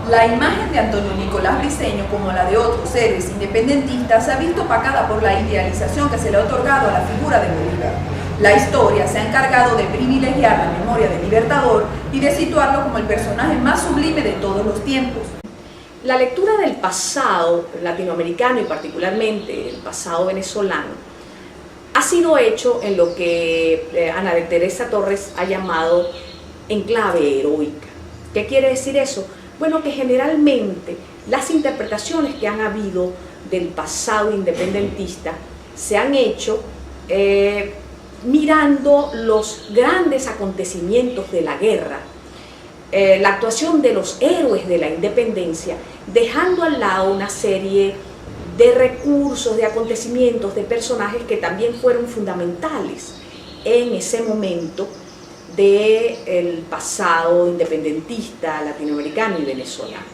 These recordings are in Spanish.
La imagen de Antonio Nicolás Briceño, como la de otros héroes independentistas, se ha visto opacada por la idealización que se le ha otorgado a la figura de Bolívar. La historia se ha encargado de privilegiar la memoria del Libertador y de situarlo como el personaje más sublime de todos los tiempos. La lectura del pasado latinoamericano y particularmente el pasado venezolano ha sido hecho en lo que Ana de Teresa Torres ha llamado enclave heroica. ¿Qué quiere decir eso? Bueno, que generalmente las interpretaciones que han habido del pasado independentista se han hecho mirando los grandes acontecimientos de la guerra, la actuación de los héroes de la independencia, dejando al lado una serie de recursos, de acontecimientos, de personajes que también fueron fundamentales en ese momento del pasado independentista latinoamericano y venezolano.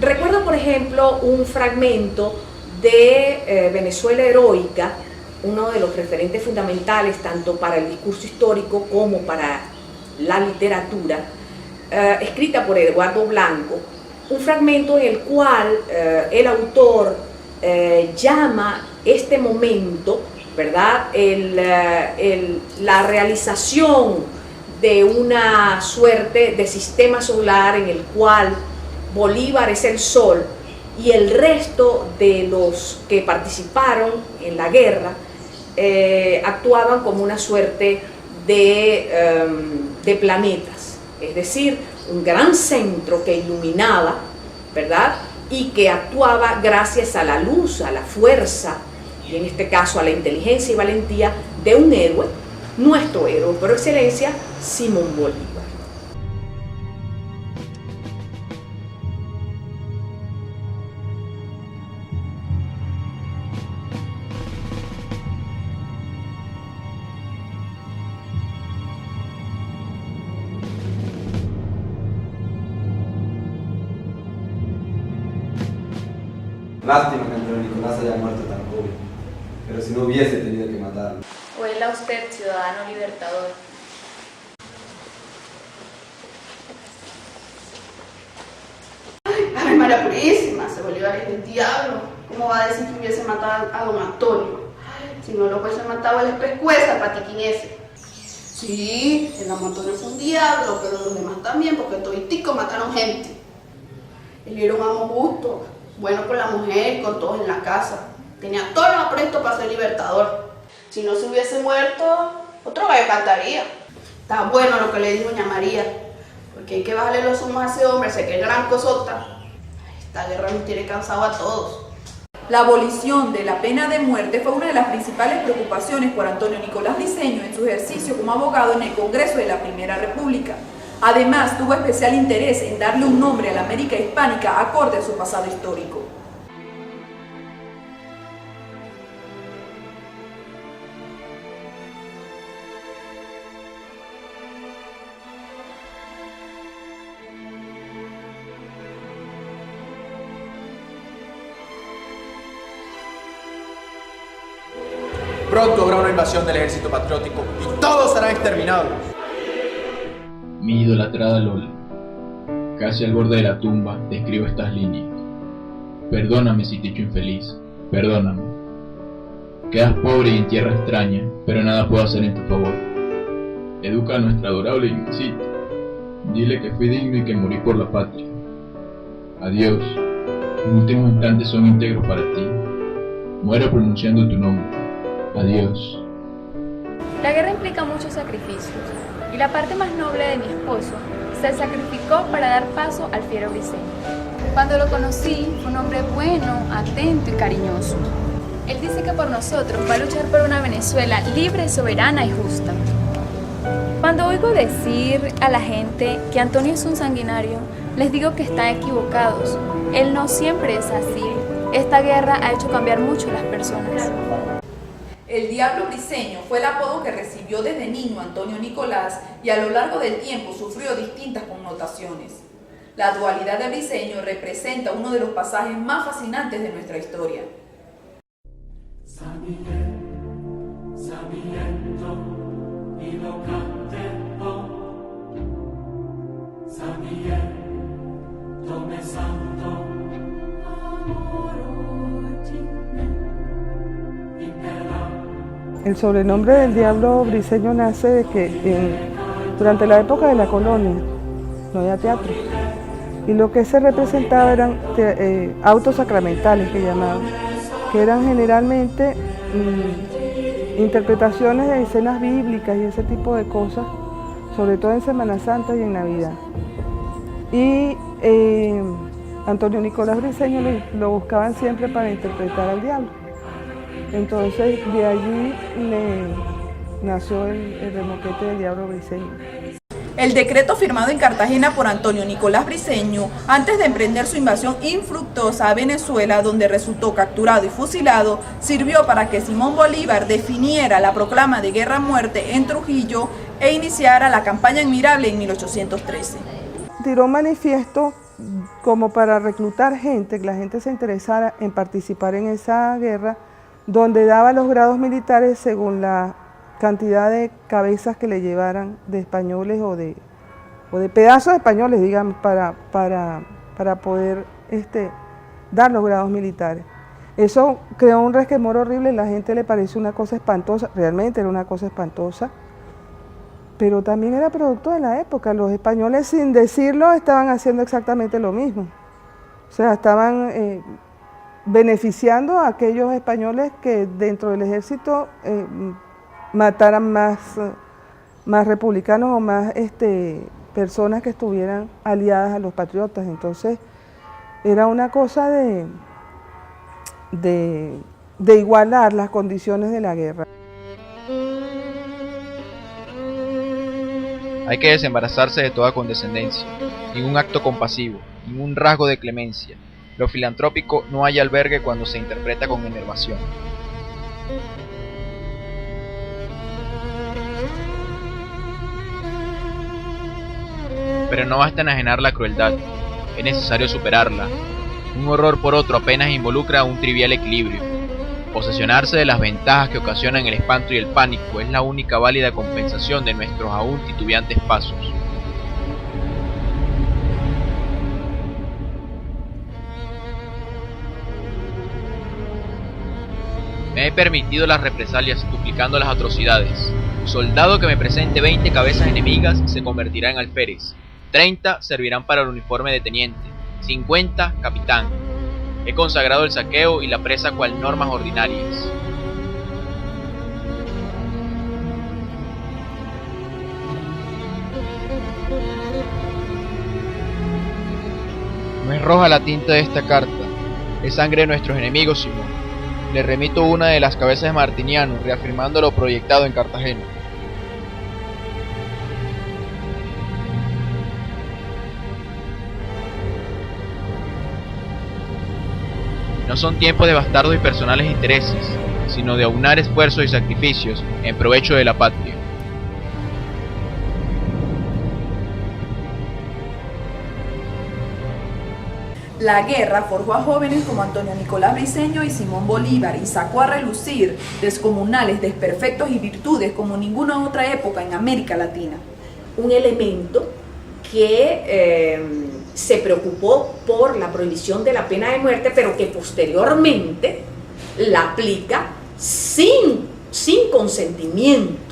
Recuerdo, por ejemplo, un fragmento de Venezuela Heroica, uno de los referentes fundamentales tanto para el discurso histórico como para la literatura, escrita por Eduardo Blanco, un fragmento en el cual el autor llama este momento, ¿verdad?, la realización de una suerte de sistema solar en el cual Bolívar es el sol y el resto de los que participaron en la guerra actuaban como una suerte de planetas, es decir, un gran centro que iluminaba, ¿verdad?, y que actuaba gracias a la luz, a la fuerza, y en este caso a la inteligencia y valentía de un héroe, nuestro héroe por excelencia, Simón Bolívar. Lástima que Antonio Nicolás haya muerto tan joven, pero si no hubiese tenido que matarlo. Huela usted, ciudadano libertador. Ay, María Purísima, ese Bolívar es el diablo. ¿Cómo va a decir que hubiese matado a don Antonio? Si no lo hubiese matado el pescueza, patiquinese. Sí, el don Antonio fue un diablo, pero los demás también, porque toditico mataron gente. Él era un amo justo, bueno con la mujer, con todos en la casa. Tenía todo lo presto para ser libertador. Si no se hubiese muerto, otro gallo cantaría. Está bueno lo que le dijo doña María, porque hay que bajarle los humos a ese hombre, sé que es gran cosota. Esta guerra nos tiene cansado a todos. La abolición de la pena de muerte fue una de las principales preocupaciones por Antonio Nicolás Briceño en su ejercicio como abogado en el Congreso de la Primera República. Además, tuvo especial interés en darle un nombre a la América hispánica acorde a su pasado histórico. Pronto habrá una invasión del ejército patriótico y todos serán exterminados. Mi idolatrada Lola, casi al borde de la tumba te escribo estas líneas. Perdóname si te he hecho infeliz, perdóname. Quedas pobre y en tierra extraña, pero nada puedo hacer en tu favor. Educa a nuestra adorable Inmensita. Dile que fui digno y que morí por la patria. Adiós, mis últimos instantes son íntegros para ti. Muero pronunciando tu nombre. Adiós. La guerra implica muchos sacrificios, y la parte más noble de mi esposo se sacrificó para dar paso al fiero Briceño. Cuando lo conocí, fue un hombre bueno, atento y cariñoso. Él dice que por nosotros va a luchar por una Venezuela libre, soberana y justa. Cuando oigo decir a la gente que Antonio es un sanguinario, les digo que están equivocados. Él no siempre es así. Esta guerra ha hecho cambiar mucho a las personas. El Diablo Briceño fue el apodo que recibió desde niño Antonio Nicolás y a lo largo del tiempo sufrió distintas connotaciones. La dualidad de Briceño representa uno de los pasajes más fascinantes de nuestra historia. El sobrenombre del diablo briseño nace de que durante la época de la colonia no había teatro y lo que se representaba eran autos sacramentales que llamaban, que eran generalmente interpretaciones de escenas bíblicas y ese tipo de cosas, sobre todo en Semana Santa y en Navidad. Y Antonio Nicolás Briseño lo buscaban siempre para interpretar al diablo. Entonces de allí nació el remoquete del diablo briseño. El decreto firmado en Cartagena por Antonio Nicolás Briseño, antes de emprender su invasión infructuosa a Venezuela, donde resultó capturado y fusilado, sirvió para que Simón Bolívar definiera la proclama de guerra a muerte en Trujillo e iniciara la campaña admirable en 1813. Tiró un manifiesto como para reclutar gente, que la gente se interesara en participar en esa guerra, donde daba los grados militares según la cantidad de cabezas que le llevaran de españoles o de pedazos de españoles, digamos, para poder dar los grados militares. Eso creó un resquemor horrible, la gente le pareció una cosa espantosa, realmente era una cosa espantosa, pero también era producto de la época. Los españoles, sin decirlo, estaban haciendo exactamente lo mismo. O sea, estaban beneficiando a aquellos españoles que dentro del ejército mataran más republicanos o más personas que estuvieran aliadas a los patriotas. Entonces era una cosa de igualar las condiciones de la guerra. Hay que desembarazarse de toda condescendencia, ningún acto compasivo, ningún rasgo de clemencia. Lo filantrópico no hay albergue cuando se interpreta con enervación. Pero no basta enajenar la crueldad, es necesario superarla. Un horror por otro apenas involucra un trivial equilibrio. Posesionarse de las ventajas que ocasionan el espanto y el pánico es la única válida compensación de nuestros aún titubeantes pasos. Me he permitido las represalias duplicando las atrocidades. Soldado que me presente 20 cabezas enemigas se convertirá en alférez. 30 servirán para el uniforme de teniente. 50 capitán. He consagrado el saqueo y la presa cual normas ordinarias. No es roja la tinta de esta carta, es sangre de nuestros enemigos, Simón. Le remito una de las cabezas de Martiniano, reafirmando lo proyectado en Cartagena. No son tiempos de bastardos y personales intereses, sino de aunar esfuerzos y sacrificios en provecho de la patria. La guerra forjó a jóvenes como Antonio Nicolás Briseño y Simón Bolívar y sacó a relucir descomunales desperfectos y virtudes como ninguna otra época en América Latina. Un elemento que se preocupó por la prohibición de la pena de muerte, pero que posteriormente la aplica sin consentimiento.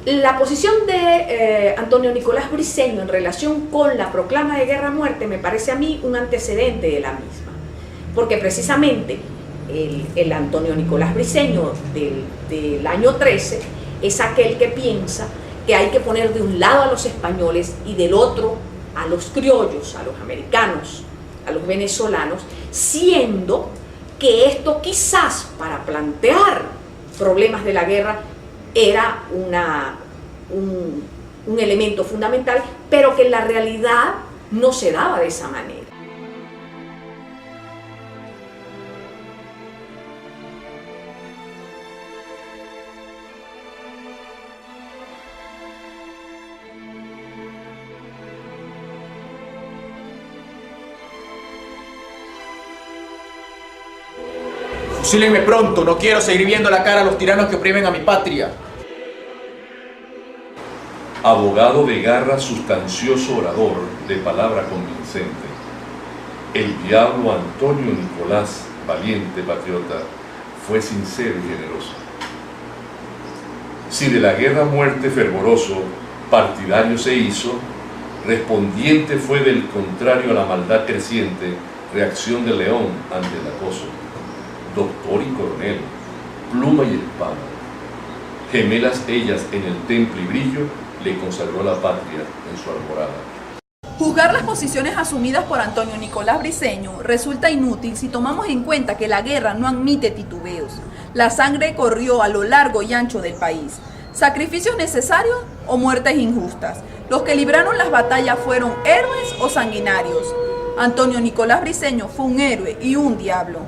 La posición de Antonio Nicolás Briseño en relación con la proclama de guerra a muerte me parece a mí un antecedente de la misma, porque precisamente el Antonio Nicolás Briseño del año 13 es aquel que piensa que hay que poner de un lado a los españoles y del otro a los criollos, a los americanos, a los venezolanos, siendo que esto quizás para plantear problemas de la guerra era un elemento fundamental, pero que en la realidad no se daba de esa manera. Fusílenme pronto, no quiero seguir viendo la cara a los tiranos que oprimen a mi patria. Abogado de garra, sustancioso orador, de palabra convincente. El diablo Antonio Nicolás, valiente patriota, fue sincero y generoso. Si de la guerra muerte fervoroso partidario se hizo, respondiente fue del contrario a la maldad creciente, reacción de león ante el acoso. Doctor y coronel, pluma y espada, gemelas ellas en el temple y brillo, le consagró la patria en su alborada. Juzgar las posiciones asumidas por Antonio Nicolás Briceño resulta inútil si tomamos en cuenta que la guerra no admite titubeos. La sangre corrió a lo largo y ancho del país. ¿Sacrificios necesarios o muertes injustas? Los que libraron las batallas fueron héroes o sanguinarios. Antonio Nicolás Briceño fue un héroe y un diablo.